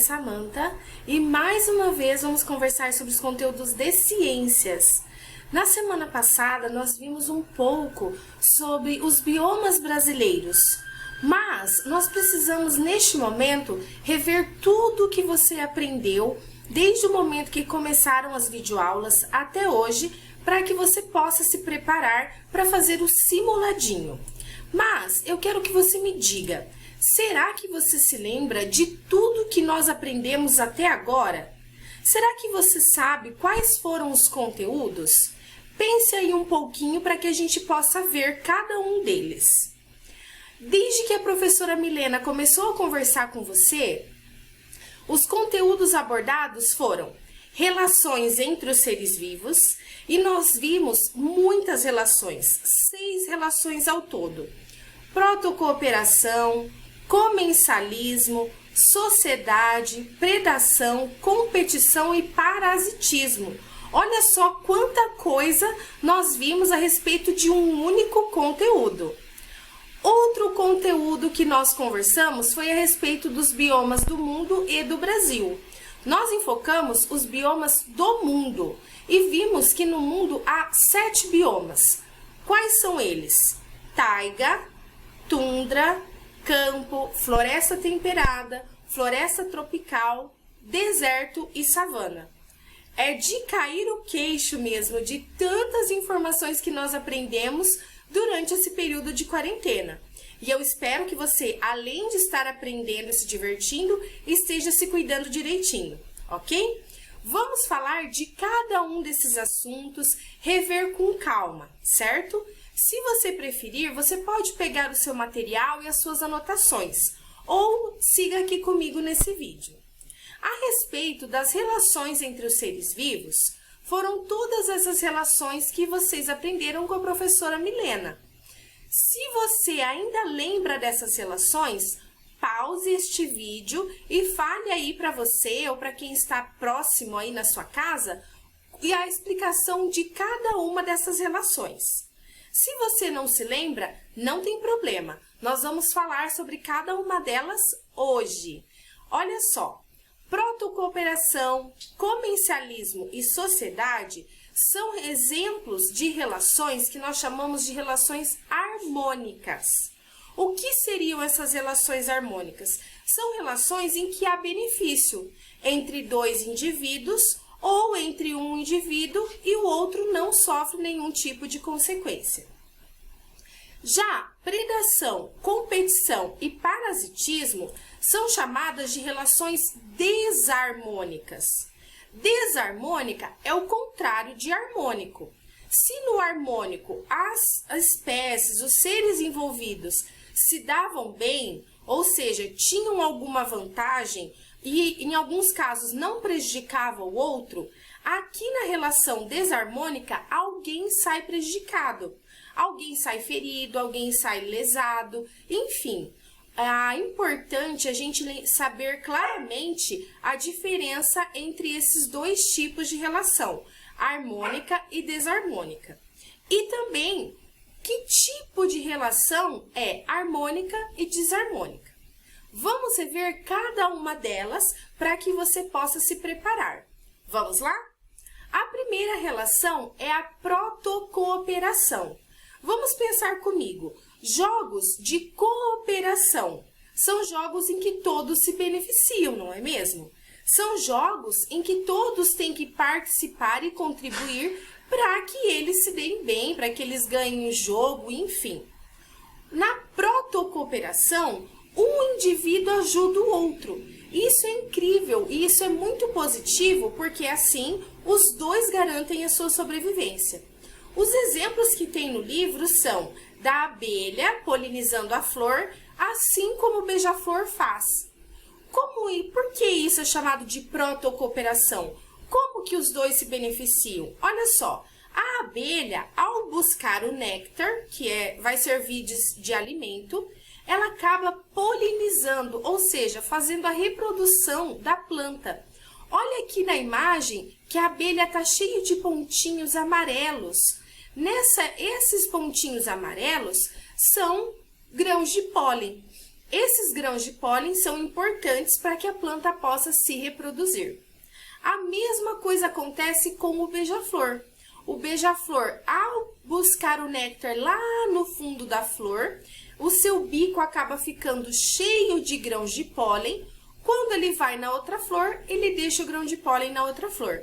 Samantha e mais uma vez vamos conversar sobre os conteúdos de ciências. Na semana passada nós vimos um pouco sobre os biomas brasileiros, mas nós precisamos neste momento rever tudo o que você aprendeu desde o momento que começaram as videoaulas até hoje, para que você possa se preparar para fazer o simuladinho. Mas eu quero que você me diga, será que você se lembra de tudo que nós aprendemos até agora? Será que você sabe quais foram os conteúdos? Pense aí um pouquinho para que a gente possa ver cada um deles. Desde que a professora Milena começou a conversar com você, os conteúdos abordados foram relações entre os seres vivos, e nós vimos muitas relações, 6 relações ao todo. Protocooperação, comensalismo, sociedade, predação, competição e parasitismo. Olha só quanta coisa nós vimos a respeito de um único conteúdo. Outro conteúdo que nós conversamos foi a respeito dos biomas do mundo e do Brasil. Nós enfocamos os biomas do mundo e vimos que no mundo há 7 biomas. Quais são eles? Taiga, tundra, campo, floresta temperada, floresta tropical, deserto e savana. É de cair o queixo mesmo de tantas informações que nós aprendemos durante esse período de quarentena. E eu espero que você, além de estar aprendendo e se divertindo, esteja se cuidando direitinho, ok? Vamos falar de cada um desses assuntos, rever com calma, certo? Se você preferir, você pode pegar o seu material e as suas anotações, ou siga aqui comigo nesse vídeo. A respeito das relações entre os seres vivos, foram todas essas relações que vocês aprenderam com a professora Milena. Se você ainda lembra dessas relações, pause este vídeo e fale aí para você ou para quem está próximo aí na sua casa e a explicação de cada uma dessas relações. Se você não se lembra, não tem problema. Nós vamos falar sobre cada uma delas hoje. Olha só, protocooperação, comencialismo e sociedade são exemplos de relações que nós chamamos de relações harmônicas. O que seriam essas relações harmônicas? São relações em que há benefício entre 2 indivíduos ou entre um indivíduo e o outro não sofre nenhum tipo de consequência. Já predação, competição e parasitismo são chamadas de relações desarmônicas. Desarmônica é o contrário de harmônico. Se no harmônico as espécies, os seres envolvidos se davam bem, ou seja, tinham alguma vantagem e em alguns casos não prejudicava o outro, aqui na relação desarmônica alguém sai prejudicado, alguém sai ferido, alguém sai lesado, enfim. É importante a gente saber claramente a diferença entre esses 2 tipos de relação, harmônica e desarmônica. E também, que tipo de relação é harmônica e desarmônica? Vamos rever cada uma delas para que você possa se preparar. Vamos lá? A primeira relação é a protocooperação. Vamos pensar comigo. Jogos de cooperação são jogos em que todos se beneficiam, não é mesmo? São jogos em que todos têm que participar e contribuir para que eles se deem bem, para que eles ganhem o jogo, enfim. Na protocooperação, um indivíduo ajuda o outro. Isso é incrível e isso é muito positivo porque assim os 2 garantem a sua sobrevivência. Os exemplos que tem no livro são da abelha polinizando a flor, assim como o beija-flor faz. Como e por que isso é chamado de protocooperação? Como que os 2 se beneficiam? Olha só, a abelha, ao buscar o néctar, que vai servir de alimento, ela acaba polinizando, ou seja, fazendo a reprodução da planta. Olha aqui na imagem que a abelha está cheia de pontinhos amarelos. Esses pontinhos amarelos são grãos de pólen. Esses grãos de pólen são importantes para que a planta possa se reproduzir. A mesma coisa acontece com o beija-flor. O beija-flor, ao buscar o néctar lá no fundo da flor, o seu bico acaba ficando cheio de grãos de pólen. Quando ele vai na outra flor, ele deixa o grão de pólen na outra flor.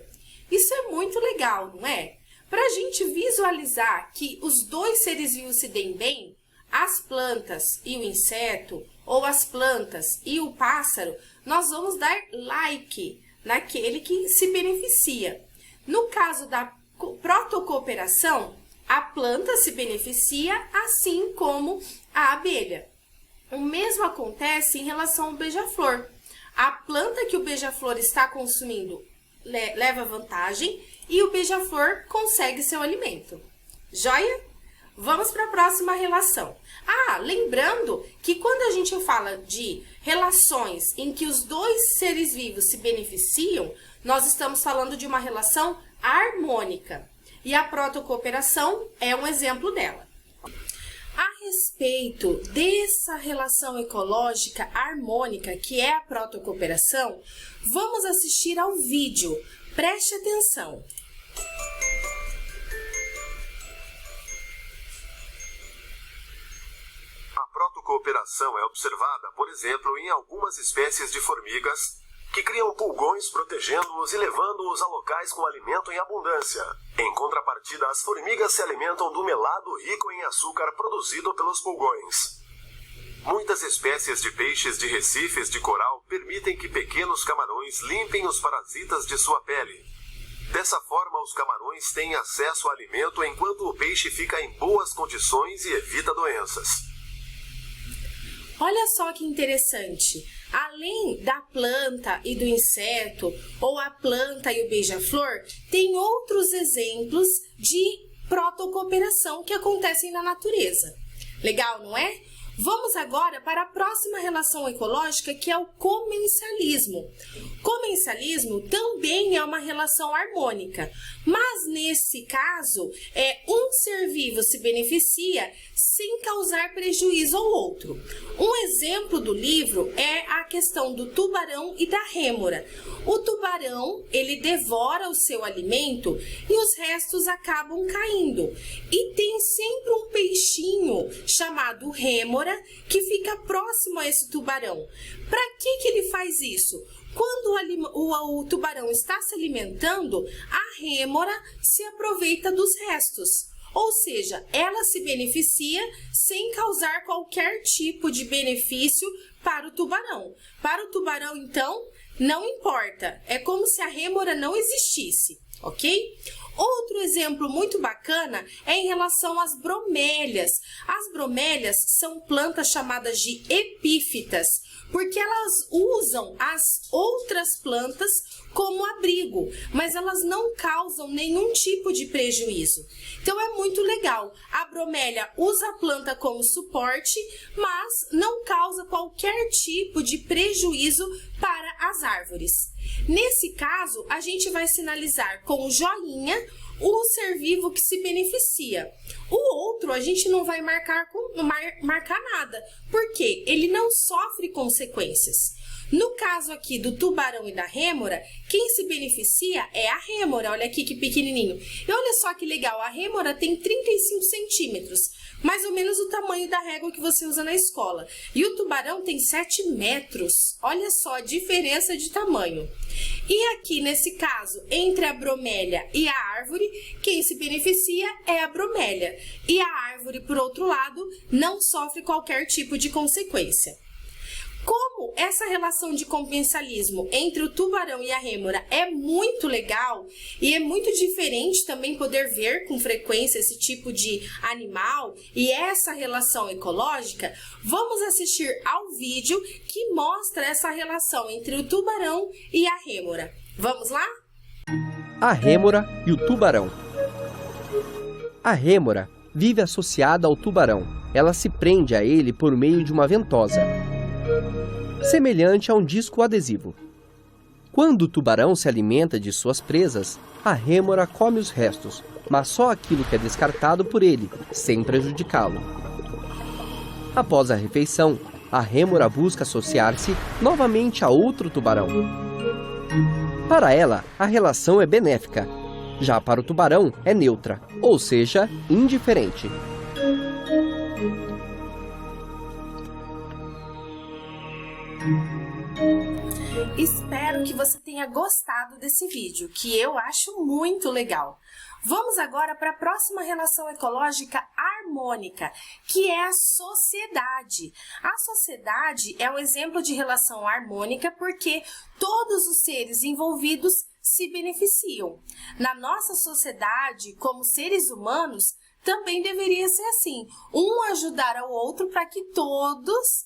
Isso é muito legal, não é? Para a gente visualizar que os dois seres vivos se deem bem, as plantas e o inseto, ou as plantas e o pássaro, nós vamos dar like naquele que se beneficia. No caso da protocooperação, a planta se beneficia assim como a abelha. O mesmo acontece em relação ao beija-flor. A planta que o beija-flor está consumindo leva vantagem e o beija-flor consegue seu alimento. Joia? Vamos para a próxima relação. Lembrando que quando a gente fala de relações em que os dois seres vivos se beneficiam, nós estamos falando de uma relação harmônica. E a protocooperação é um exemplo dela. A respeito dessa relação ecológica harmônica, que é a protocooperação, vamos assistir ao vídeo. Preste atenção. A protocooperação é observada, por exemplo, em algumas espécies de formigas, que criam pulgões protegendo-os e levando-os a locais com alimento em abundância. Em contrapartida, as formigas se alimentam do melado rico em açúcar produzido pelos pulgões. Muitas espécies de peixes de recifes de coral permitem que pequenos camarões limpem os parasitas de sua pele. Dessa forma, os camarões têm acesso a alimento enquanto o peixe fica em boas condições e evita doenças. Olha só que interessante. Além da planta e do inseto, ou a planta e o beija-flor, tem outros exemplos de protocooperação que acontecem na natureza. Legal, não é? Vamos agora para a próxima relação ecológica, que é o comencialismo. Comencialismo também é uma relação harmônica, mas nesse caso, um ser vivo se beneficia sem causar prejuízo ao outro. Um exemplo do livro é a questão do tubarão e da rêmora. O tubarão, ele devora o seu alimento e os restos acabam caindo. E tem sempre um peixinho chamado rêmora que fica próximo a esse tubarão. Para que ele faz isso? Quando o tubarão está se alimentando, a rêmora se aproveita dos restos. Ou seja, ela se beneficia sem causar qualquer tipo de benefício para o tubarão. Para o tubarão, então, não importa. É como se a rêmora não existisse, ok? Outro exemplo muito bacana é em relação às bromélias. As bromélias são plantas chamadas de epífitas, porque elas usam as outras plantas como abrigo, mas elas não causam nenhum tipo de prejuízo. Então é muito legal. A bromélia usa a planta como suporte, mas não causa qualquer tipo de prejuízo para as árvores. Nesse caso, a gente vai sinalizar com o joinha o ser vivo que se beneficia. O outro a gente não vai marcar nada, porque ele não sofre consequências. No caso aqui do tubarão e da rêmora, quem se beneficia é a rêmora. Olha aqui que pequenininho. E olha só que legal, a rêmora tem 35 centímetros, mais ou menos o tamanho da régua que você usa na escola. E o tubarão tem 7 metros. Olha só a diferença de tamanho. E aqui, nesse caso, entre a bromélia e a árvore, quem se beneficia é a bromélia. E a árvore, por outro lado, não sofre qualquer tipo de consequência. Como essa relação de comencialismo entre o tubarão e a rêmora é muito legal e é muito diferente também poder ver com frequência esse tipo de animal e essa relação ecológica, vamos assistir ao vídeo que mostra essa relação entre o tubarão e a rêmora. Vamos lá? A rêmora e o tubarão. A rêmora vive associada ao tubarão. Ela se prende a ele por meio de uma ventosa, semelhante a um disco adesivo. Quando o tubarão se alimenta de suas presas, a rêmora come os restos, mas só aquilo que é descartado por ele, sem prejudicá-lo. Após a refeição, a rêmora busca associar-se novamente a outro tubarão. Para ela, a relação é benéfica. Já para o tubarão, é neutra, ou seja, indiferente. Espero que você tenha gostado desse vídeo, que eu acho muito legal. Vamos agora para a próxima relação ecológica harmônica, que é a sociedade. A sociedade é um exemplo de relação harmônica porque todos os seres envolvidos se beneficiam. Na nossa sociedade, como seres humanos, também deveria ser assim, um ajudar ao outro para que todos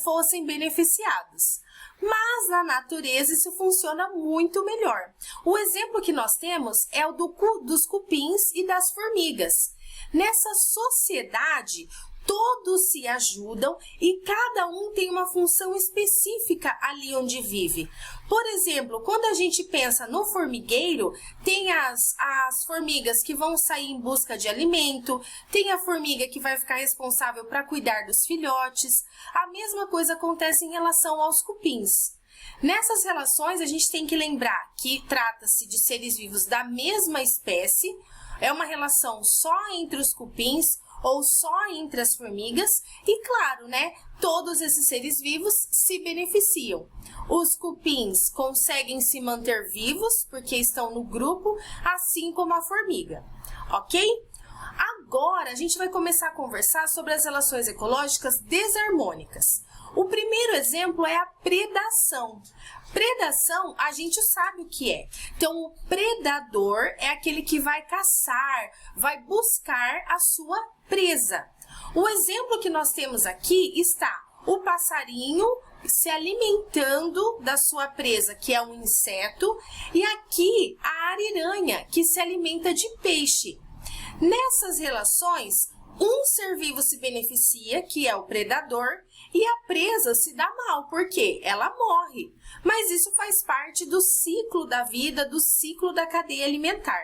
fossem beneficiados. Mas na natureza isso funciona muito melhor. O exemplo que nós temos é o dos cupins e das formigas. Nessa sociedade, todos se ajudam e cada um tem uma função específica ali onde vive. Por exemplo, quando a gente pensa no formigueiro, tem as formigas que vão sair em busca de alimento, tem a formiga que vai ficar responsável para cuidar dos filhotes. A mesma coisa acontece em relação aos cupins. Nessas relações, a gente tem que lembrar que trata-se de seres vivos da mesma espécie, é uma relação só entre os cupins ou só entre as formigas e, claro, né, todos esses seres vivos se beneficiam. Os cupins conseguem se manter vivos porque estão no grupo, assim como a formiga, ok? Agora a gente vai começar a conversar sobre as relações ecológicas desarmônicas. O primeiro exemplo é a predação. Predação, a gente sabe o que é. Então, o predador é aquele que vai caçar, vai buscar a sua presa. O exemplo que nós temos aqui está o passarinho se alimentando da sua presa, que é um inseto, e aqui a ariranha, que se alimenta de peixe. Nessas relações, um ser vivo se beneficia, que é o predador, e a presa se dá mal, porque ela morre. Mas isso faz parte do ciclo da vida, do ciclo da cadeia alimentar.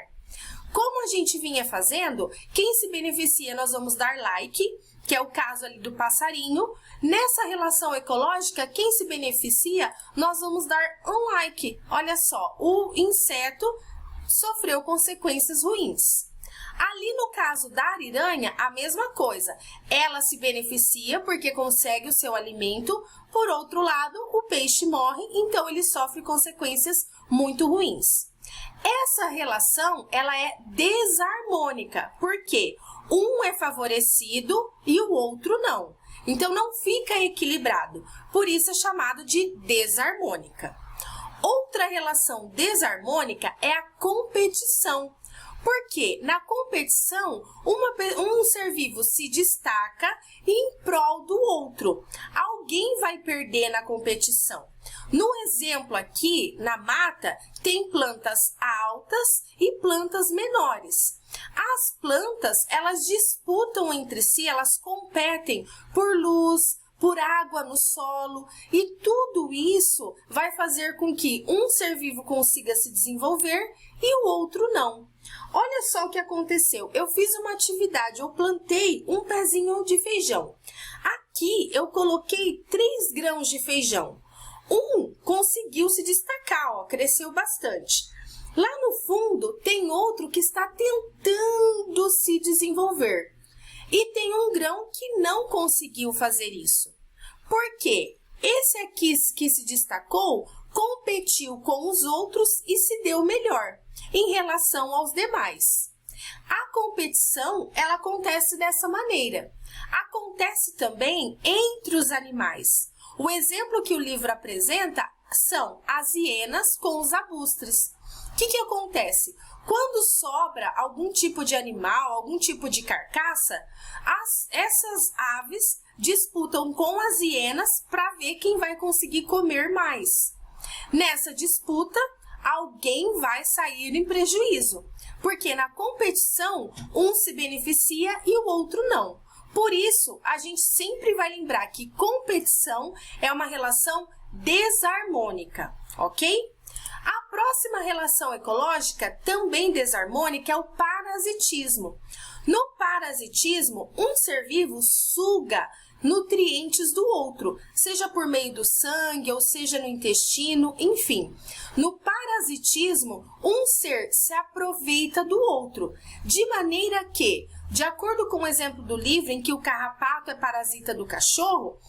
Como a gente vinha fazendo, quem se beneficia nós vamos dar like, que é o caso ali do passarinho. Nessa relação ecológica, quem se beneficia, nós vamos dar um like. Olha só, o inseto sofreu consequências ruins. Ali no caso da ariranha, a mesma coisa. Ela se beneficia porque consegue o seu alimento. Por outro lado, o peixe morre, então ele sofre consequências muito ruins. Essa relação, ela é desarmônica, porque um é favorecido e o outro não. Então não fica equilibrado. Por isso é chamado de desarmônica. Outra relação desarmônica é a competição. Porque na competição, um ser vivo se destaca em prol do outro. Alguém vai perder na competição. No exemplo aqui, na mata, tem plantas altas e plantas menores. As plantas, elas disputam entre si, elas competem por luz, por água no solo, e tudo isso vai fazer com que um ser vivo consiga se desenvolver e o outro não. Olha só o que aconteceu. Eu fiz uma atividade, eu plantei um pezinho de feijão. Aqui eu coloquei 3 grãos de feijão. Um conseguiu se destacar, ó, cresceu bastante. Lá no fundo tem outro que está tentando se desenvolver. E tem um grão que não conseguiu fazer isso. Por quê? Esse aqui que se destacou competiu com os outros e se deu melhor em relação aos demais. A competição, ela acontece dessa maneira. Acontece também entre os animais. O exemplo que o livro apresenta são as hienas com os arbustres. O que acontece? Quando sobra algum tipo de animal, algum tipo de carcaça, essas aves disputam com as hienas para ver quem vai conseguir comer mais. Nessa disputa, alguém vai sair em prejuízo, porque na competição, um se beneficia e o outro não. Por isso, a gente sempre vai lembrar que competição é uma relação desarmônica, ok? A próxima relação ecológica, também desarmônica, é o parasitismo. No parasitismo, um ser vivo suga nutrientes do outro, seja por meio do sangue ou seja no intestino, enfim. No parasitismo, um ser se aproveita do outro, de maneira que, de acordo com o exemplo do livro em que o carrapato é parasita do cachorro,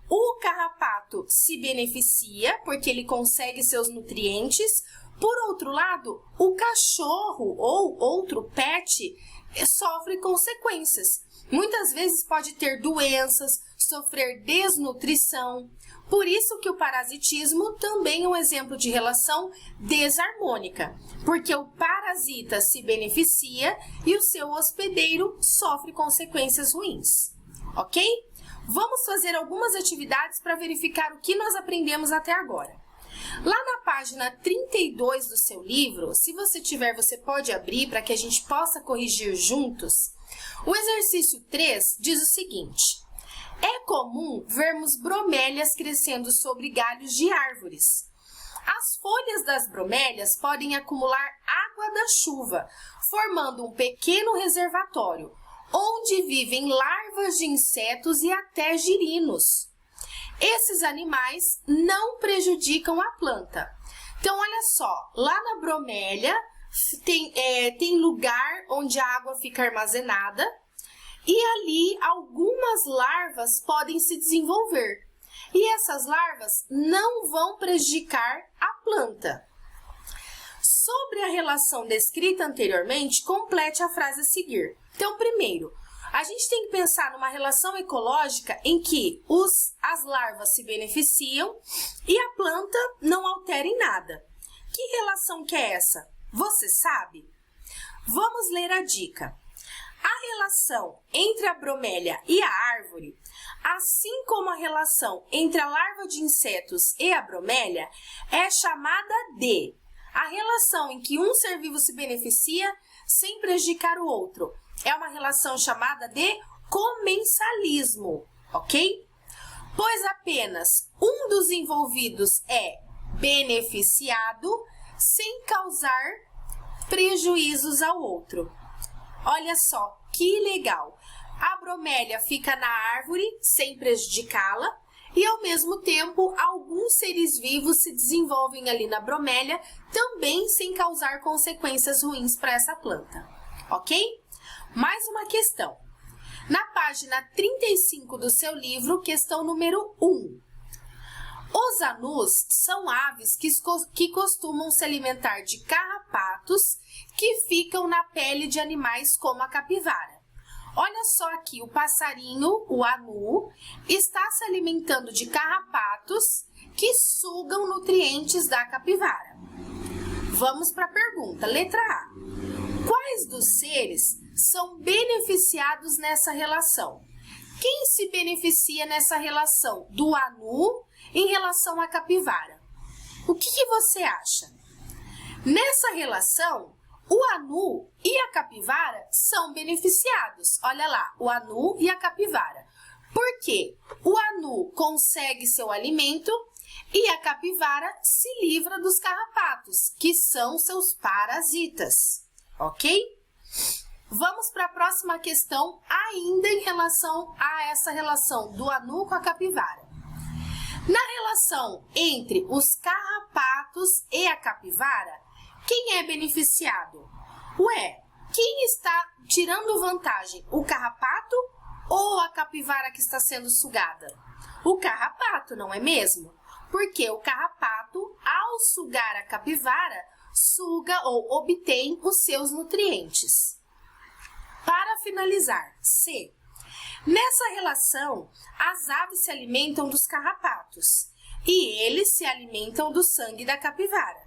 o carrapato se beneficia porque ele consegue seus nutrientes. Por outro lado, o cachorro ou outro pet sofre consequências. Muitas vezes pode ter doenças, sofrer desnutrição. Por isso que o parasitismo também é um exemplo de relação desarmônica, porque o parasita se beneficia e o seu hospedeiro sofre consequências ruins. Ok? Vamos fazer algumas atividades para verificar o que nós aprendemos até agora. Lá na página 32 do seu livro, se você tiver, você pode abrir para que a gente possa corrigir juntos. O exercício 3 diz o seguinte: é comum vermos bromélias crescendo sobre galhos de árvores. As folhas das bromélias podem acumular água da chuva, formando um pequeno reservatório, onde vivem larvas de insetos e até girinos. Esses animais não prejudicam a planta. Então, olha só, lá na bromélia tem lugar onde a água fica armazenada e ali algumas larvas podem se desenvolver. E essas larvas não vão prejudicar a planta. Sobre a relação descrita anteriormente, complete a frase a seguir. Então, primeiro, a gente tem que pensar numa relação ecológica em que as larvas se beneficiam e a planta não altera em nada. Que relação que é essa? Você sabe? Vamos ler a dica. A relação entre a bromélia e a árvore, assim como a relação entre a larva de insetos e a bromélia, é chamada de a relação em que um ser vivo se beneficia sem prejudicar o outro. É uma relação chamada de comensalismo, ok? Pois apenas um dos envolvidos é beneficiado sem causar prejuízos ao outro. Olha só, que legal! A bromélia fica na árvore sem prejudicá-la e, ao mesmo tempo, alguns seres vivos se desenvolvem ali na bromélia também sem causar consequências ruins para essa planta, ok? Mais uma questão. Na página 35 do seu livro, questão número 1. Os anus são aves que costumam se alimentar de carrapatos que ficam na pele de animais como a capivara. Olha só aqui, o passarinho, o anu, está se alimentando de carrapatos que sugam nutrientes da capivara. Vamos para a pergunta, letra A. Quais dos seres são beneficiados nessa relação? Quem se beneficia nessa relação do anu em relação à capivara? O que você acha? Nessa relação, o anu e a capivara são beneficiados. Olha lá, o anu e a capivara. Por quê? O anu consegue seu alimento e a capivara se livra dos carrapatos, que são seus parasitas. Ok? Vamos para a próxima questão, ainda em relação a essa relação do anu com a capivara. Na relação entre os carrapatos e a capivara, quem é beneficiado? Ué, quem está tirando vantagem? O carrapato ou a capivara que está sendo sugada? O carrapato, não é mesmo? Porque o carrapato, ao sugar a capivara, suga ou obtém os seus nutrientes. Para finalizar, C. Nessa relação, as aves se alimentam dos carrapatos e eles se alimentam do sangue da capivara.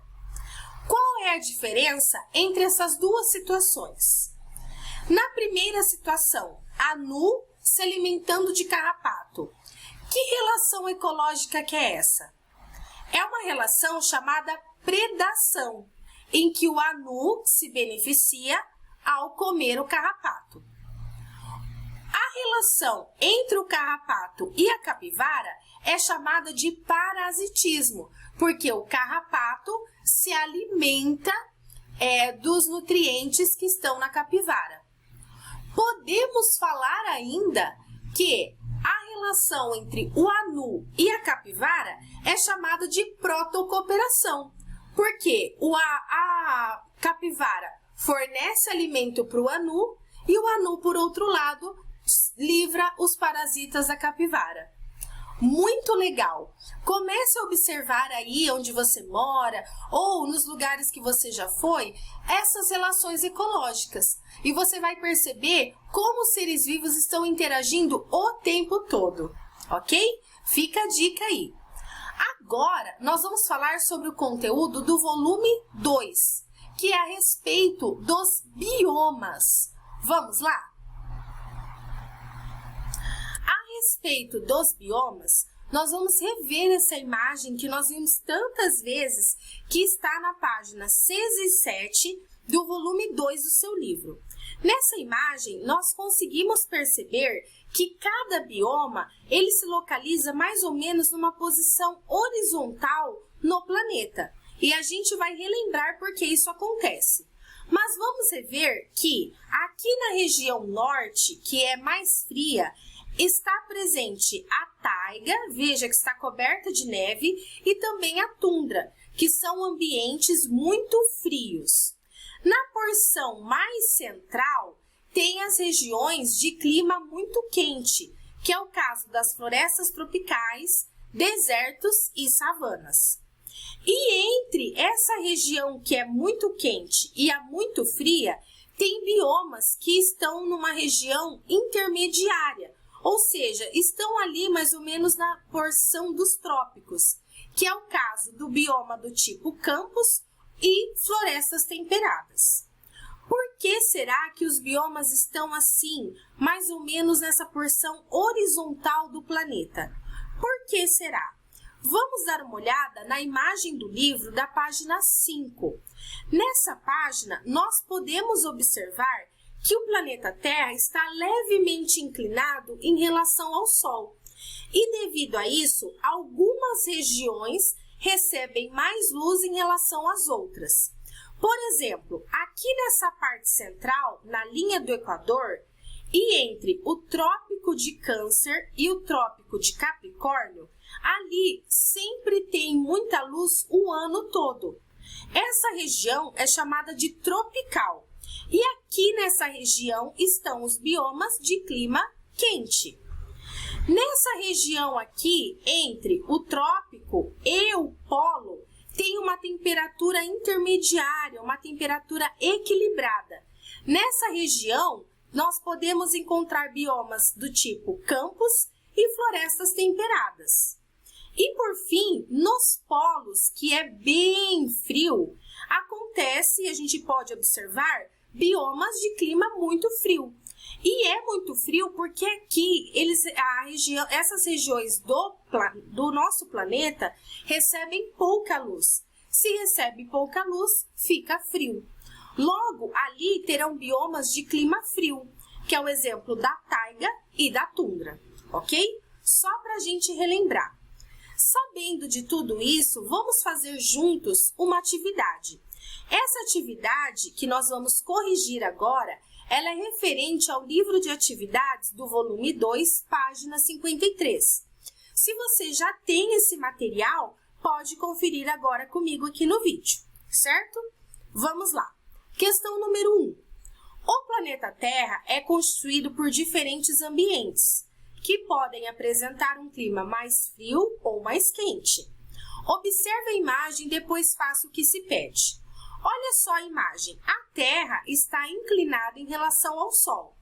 Qual é a diferença entre essas duas situações? Na primeira situação, anu se alimentando de carrapato. Que relação ecológica que é essa? É uma relação chamada predação, em que o anu se beneficia ao comer o carrapato. A relação entre o carrapato e a capivara é chamada de parasitismo, porque o carrapato se alimenta dos nutrientes que estão na capivara. Podemos falar ainda que a relação entre o anu e a capivara é chamada de protocooperação, porque a capivara fornece alimento para o anu e o anu, por outro lado, livra os parasitas da capivara. Muito legal! Comece a observar aí onde você mora ou nos lugares que você já foi, essas relações ecológicas. E você vai perceber como os seres vivos estão interagindo o tempo todo, ok? Fica a dica aí. Agora, nós vamos falar sobre o conteúdo do volume 2, que é a respeito dos biomas. Vamos lá? A respeito dos biomas, nós vamos rever essa imagem que nós vimos tantas vezes, que está na página 6 e 7 do volume 2 do seu livro. Nessa imagem, nós conseguimos perceber que cada bioma, ele se localiza mais ou menos numa posição horizontal no planeta. E a gente vai relembrar por que isso acontece. Mas vamos rever que aqui na região norte, que é mais fria, está presente a taiga, veja que está coberta de neve, e também a tundra, que são ambientes muito frios. Na porção mais central, tem as regiões de clima muito quente, que é o caso das florestas tropicais, desertos e savanas. E entre essa região que é muito quente e a muito fria, tem biomas que estão numa região intermediária, ou seja, estão ali mais ou menos na porção dos trópicos, que é o caso do bioma do tipo campos e florestas temperadas. Por que será que os biomas estão assim, mais ou menos nessa porção horizontal do planeta? Por que será? Vamos dar uma olhada na imagem do livro da página 5. Nessa página, nós podemos observar que o planeta Terra está levemente inclinado em relação ao Sol. E devido a isso, algumas regiões recebem mais luz em relação às outras. Por exemplo, aqui nessa parte central, na linha do Equador, e entre o Trópico de Câncer e o Trópico de Capricórnio, ali sempre tem muita luz o ano todo. Essa região é chamada de tropical. E aqui nessa região estão os biomas de clima quente. Nessa região aqui, entre o trópico e o polo, tem uma temperatura intermediária, uma temperatura equilibrada. Nessa região, nós podemos encontrar biomas do tipo campos e florestas temperadas. E por fim, nos polos, que é bem frio, acontece, e a gente pode observar, biomas de clima muito frio. E é muito frio porque aqui essas regiões do nosso planeta recebem pouca luz. Se recebe pouca luz, fica frio. Logo, ali terão biomas de clima frio, que é o exemplo da taiga e da tundra, ok? Só para a gente relembrar. Sabendo de tudo isso, vamos fazer juntos uma atividade. Essa atividade que nós vamos corrigir agora, ela é referente ao livro de atividades do volume 2, página 53. Se você já tem esse material, pode conferir agora comigo aqui no vídeo, certo? Vamos lá. Questão número 1. O planeta Terra é constituído por diferentes ambientes, que podem apresentar um clima mais frio ou mais quente. Observe a imagem e depois faça o que se pede. Olha só a imagem. A Terra está inclinada em relação ao Sol.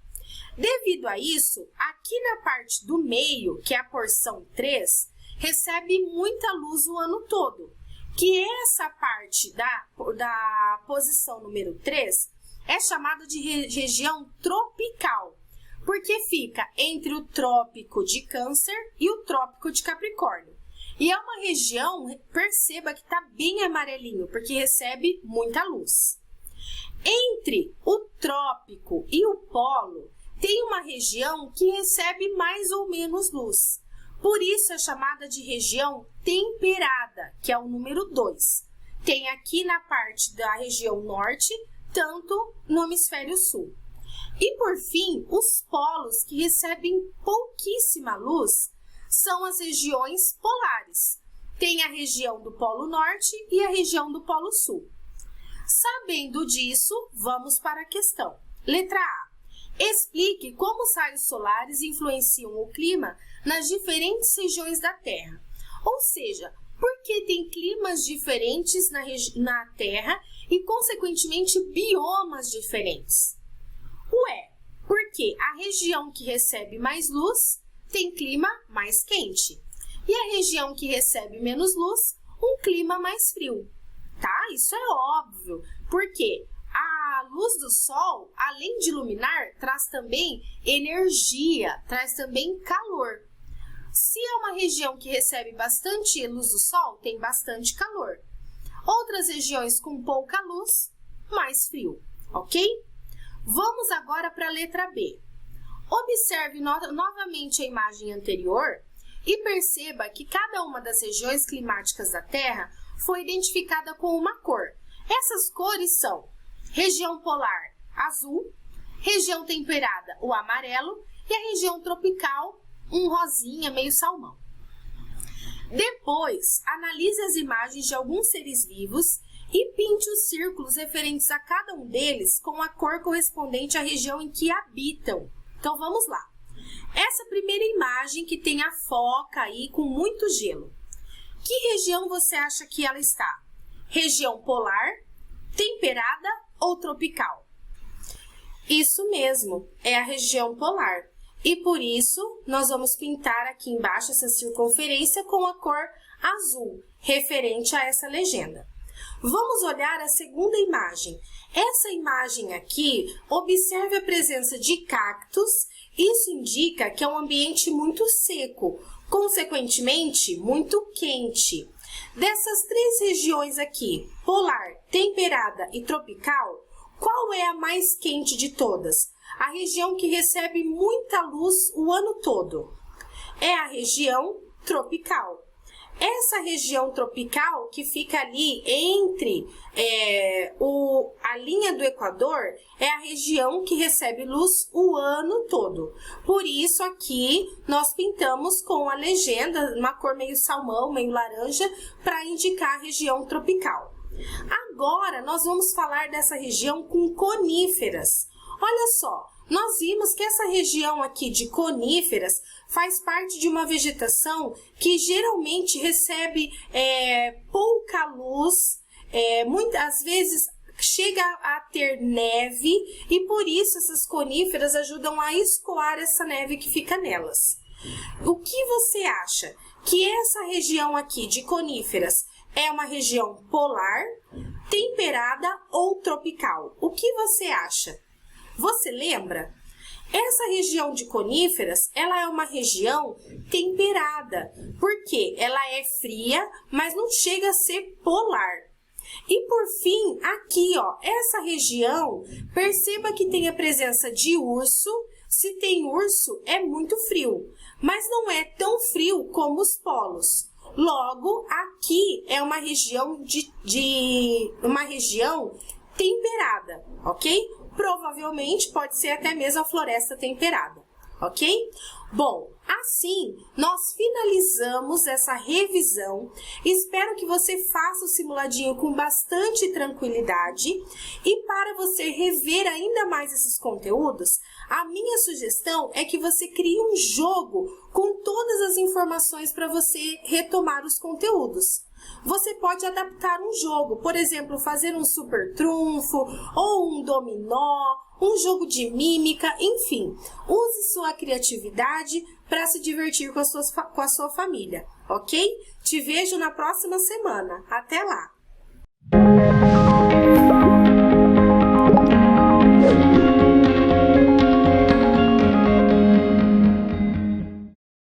Devido a isso, aqui na parte do meio, que é a porção 3, recebe muita luz o ano todo. Que essa parte da posição número 3 é chamada de região tropical, porque fica entre o Trópico de Câncer e o Trópico de Capricórnio. E é uma região, perceba que está bem amarelinho, porque recebe muita luz. Entre o Trópico e o Polo, tem uma região que recebe mais ou menos luz. Por isso é chamada de região temperada, que é o número 2. tem aqui na parte da região norte, tanto no hemisfério sul. E por fim, os polos que recebem pouquíssima luz são as regiões polares. Tem a região do Polo Norte e a região do Polo Sul. Sabendo disso, vamos para a questão. Letra A. Explique como os raios solares influenciam o clima nas diferentes regiões da Terra. Ou seja, por que tem climas diferentes na Terra e, consequentemente, biomas diferentes? Ué, porque a região que recebe mais luz tem clima mais quente. E a região que recebe menos luz, um clima mais frio. Tá? Isso é óbvio, porque a luz do sol, além de iluminar, traz também energia, traz também calor. Se é uma região que recebe bastante luz do sol, tem bastante calor. Outras regiões com pouca luz, mais frio, ok? Vamos agora para a letra B. Observe novamente a imagem anterior e perceba que cada uma das regiões climáticas da Terra foi identificada com uma cor. Essas cores são região polar, azul, região temperada, o amarelo, e a região tropical, um rosinha, meio salmão. Depois, analise as imagens de alguns seres vivos e pinte os círculos referentes a cada um deles com a cor correspondente à região em que habitam. Então, vamos lá. Essa primeira imagem que tem a foca aí com muito gelo. Que região você acha que ela está? Região polar, temperada ou tropical? Isso mesmo, é a região polar. E por isso, nós vamos pintar aqui embaixo essa circunferência com a cor azul, referente a essa legenda. Vamos olhar a segunda imagem. Essa imagem aqui, observe a presença de cactos. Isso indica que é um ambiente muito seco, consequentemente, muito quente. Dessas três regiões aqui, polar, temperada e tropical, qual é a mais quente de todas? A região que recebe muita luz o ano todo. É a região tropical. Essa região tropical que fica ali entre a linha do Equador é a região que recebe luz o ano todo. Por isso aqui nós pintamos com a legenda, uma cor meio salmão, meio laranja, para indicar a região tropical. Agora nós vamos falar dessa região com coníferas. Olha só, nós vimos que essa região aqui de coníferas faz parte de uma vegetação que geralmente recebe pouca luz, muitas vezes chega a ter neve e por isso essas coníferas ajudam a escoar essa neve que fica nelas. O que você acha? Que essa região aqui de coníferas é uma região polar, temperada ou tropical? O que você acha? Você lembra? Essa região de coníferas, ela é uma região temperada, porque ela é fria, mas não chega a ser polar. E por fim, aqui, ó, essa região, perceba que tem a presença de urso. Se tem urso, é muito frio, mas não é tão frio como os polos. Logo, aqui é uma região uma região temperada, ok? Provavelmente pode ser até mesmo a floresta temperada, ok? Bom, assim nós finalizamos essa revisão. Espero que você faça o simuladinho com bastante tranquilidade. E para você rever ainda mais esses conteúdos, a minha sugestão é que você crie um jogo com todas as informações para você retomar os conteúdos. Você pode adaptar um jogo, por exemplo, fazer um super trunfo ou um dominó, um jogo de mímica, enfim. Use sua criatividade para se divertir com a sua família, ok? Te vejo na próxima semana. Até lá!